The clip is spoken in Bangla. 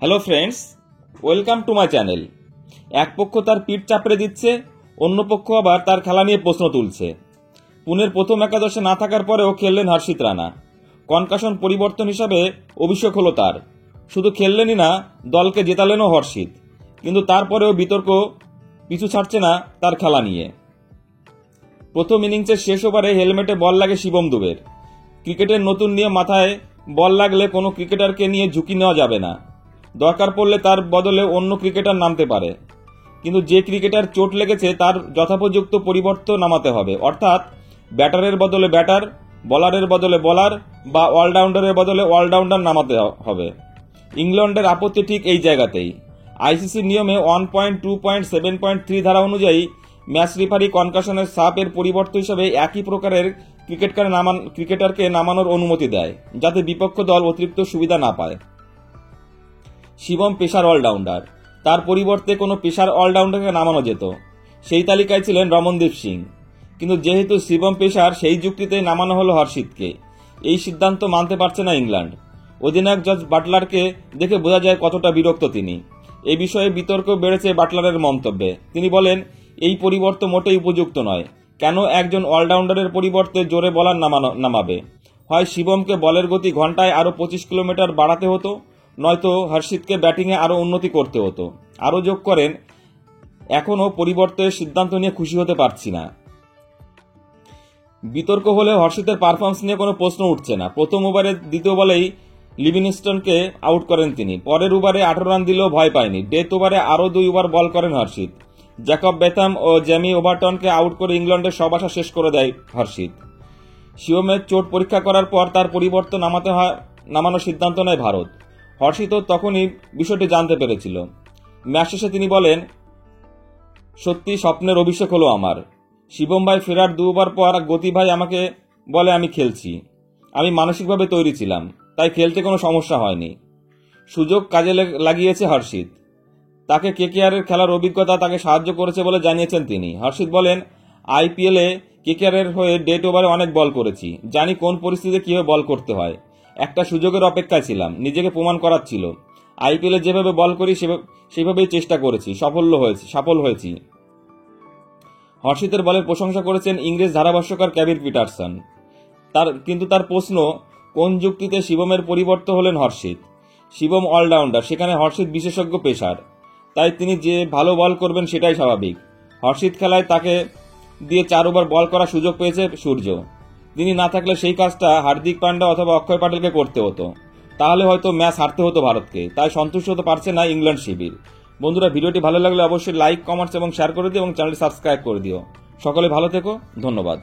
Hello friends, welcome to my channel. এক পক্ষ তার পিঠ চাপড়ে দিচ্ছে, অন্য পক্ষ আবার তার খেলা নিয়ে প্রশ্ন তুলছে। পুনের প্রথম একাদশে না থাকার পরেও খেললেন হর্ষিত রানা। কনকাশন পরিবর্তন হিসাবে অভিষেক হলো তার। শুধু খেললেনই না, দলকে জেতালেনও হর্ষিত। কিন্তু তারপরেও বিতর্ক পিছু ছাড়ছে না তার খেলা নিয়ে। প্রথম ইনিংসের শেষ ওভারে হেলমেটে বল লাগে শিবম দুবের। ক্রিকেটের নতুন নিয়ম মাথায় বল লাগলে কোনো ক্রিকেটারকে নিয়ে ঝুঁকি নেওয়া যাবে না। দরকার পড়লে তার বদলে অন্য ক্রিকেটার নামতে পারে, কিন্তু যে ক্রিকেটার চোট লেগেছে তার যথোপযুক্ত পরিবর্তন নামাতে হবে। অর্থাৎ ব্যাটারের বদলে ব্যাটার, বলারের বদলে বলার বা অলরাউন্ডারের বদলে অলরাউন্ডার নামাতে হবে। ইংল্যান্ডের আপত্তি ঠিক এই জায়গাতেই। আইসিসির নিয়মে 1.2.7.3 ধারা অনুযায়ী ম্যাচ রেফারি কনকাশনের সাপের পরিবর্তন হিসেবে একই প্রকারের ক্রিকেটারকে নামানোর অনুমতি দেয়, যাতে বিপক্ষ দল অতিরিক্ত সুবিধা না পায়। শিবম পেসার অলরাউন্ডার, তার পরিবর্তে কোনো পেসার অলরাউন্ডারকে নামানো যেত। সেই তালিকায় ছিলেন রমনদীপ সিং, কিন্তু যেহেতু শিবম পেসার, সেই যুক্তিতে নামানো হলো হর্ষিতকে। এই সিদ্ধান্ত মানতে পারছে না ইংল্যান্ড। অধিনায়ক জর্জ বাটলারকে দেখে বোঝা যায় কতটা বিরক্ত তিনি। এই বিষয়ে বিতর্ক বেড়েছে বাটলারের মন্তব্যে। তিনি বলেন, এই পরিবর্তন মোটেই উপযুক্ত নয়। কেন একজন অলরাউন্ডারের পরিবর্তে জোরে বলার নামাবে? হয় শিবমকে বলের গতি ঘন্টায় আরও 25 কিলোমিটার বাড়াতে হতো, নয়তো হর্ষিতকে ব্যাটিংয়ে আরও উন্নতি করতে হতো। আরও যোগ করেন, এখনও পরিবর্তনের সিদ্ধান্ত নিয়ে খুশি হতে পারছি না। বিতর্ক হলে হর্ষিতের পারফরমেন্স নিয়ে কোনো প্রশ্ন উঠছে না। প্রথম ওভারের দ্বিতীয় বলেই লিভিংস্টনকে আউট করেন তিনি। পরের ওভারে 18 রান দিলেও ভয় পায়নি। ডেথ ওভারে আরও 2 ওভার বল করেন হর্ষিত। জ্যাকব বেথাম ও জেমি ওভারটনকে আউট করে ইংল্যান্ডের সব আশা শেষ করে দেয় হর্ষিত। শিবমের চোট পরীক্ষা করার পর তার পরিবর্তন নামানোর সিদ্ধান্ত নেয় ভারত। হর্ষিত তখনই বিষয়টি জানতে পেরেছিল। ম্যাচ শেষে তিনি বলেন, সত্যি স্বপ্নের অভিষেক হলো আমার। শিবম ভাই ফেরার 2 ওভার পর গতি ভাই আমাকে বলে আমি খেলছি। আমি মানসিকভাবে তৈরি ছিলাম, তাই খেলতে কোনো সমস্যা হয়নি। সুযোগ কাজে লাগিয়েছে হর্ষিত। তাকে কেকেআরের খেলার অভিজ্ঞতা তাকে সাহায্য করেছে বলে জানিয়েছেন তিনি। হর্ষিত বলেন, আইপিএলে কেকেআরের হয়ে ডেথ ওভারে অনেক বল করেছি, জানি কোন পরিস্থিতিতে কিভাবে বল করতে হয়। একটা সুযোগের অপেক্ষায় ছিলাম, নিজেকে প্রমাণ করার ছিল। আইপিএলে যেভাবে বল করি সেভাবেই চেষ্টা করেছি, সফল হয়েছি। হর্ষিতের বলের প্রশংসা করেছেন ইংরেজ ধারাভাষ্যকার কেভিন পিটারসন। কিন্তু তার প্রশ্ন, কোন যুক্তিতে শিবমের পরিবর্তন হলেন হর্ষিত? শিবম অলরাউন্ডার, সেখানে হর্ষিত বিশেষজ্ঞ পেসার, তাই তিনি যে ভালো বল করবেন সেটাই স্বাভাবিক। হর্ষিত খেলায় তাকে দিয়ে 4 ওভার বল করার সুযোগ পেয়েছে সূর্য। তিনি না থাকলে সেই কাজটা হার্দিক পান্ডা অথবা অক্ষয় পাটেলকে করতে হতো। তাহলে হয়তো ম্যাচ হারতে হতো ভারতকে। তাই সন্তুষ্ট হতে পারছে না ইংল্যান্ড শিবির। বন্ধুরা, ভিডিওটি ভালো লাগলে অবশ্যই লাইক, কমেন্টস এবং শেয়ার করে দিও এবং চ্যানেলটি সাবস্ক্রাইব করে দিও। সকলে ভালো থেকো, ধন্যবাদ।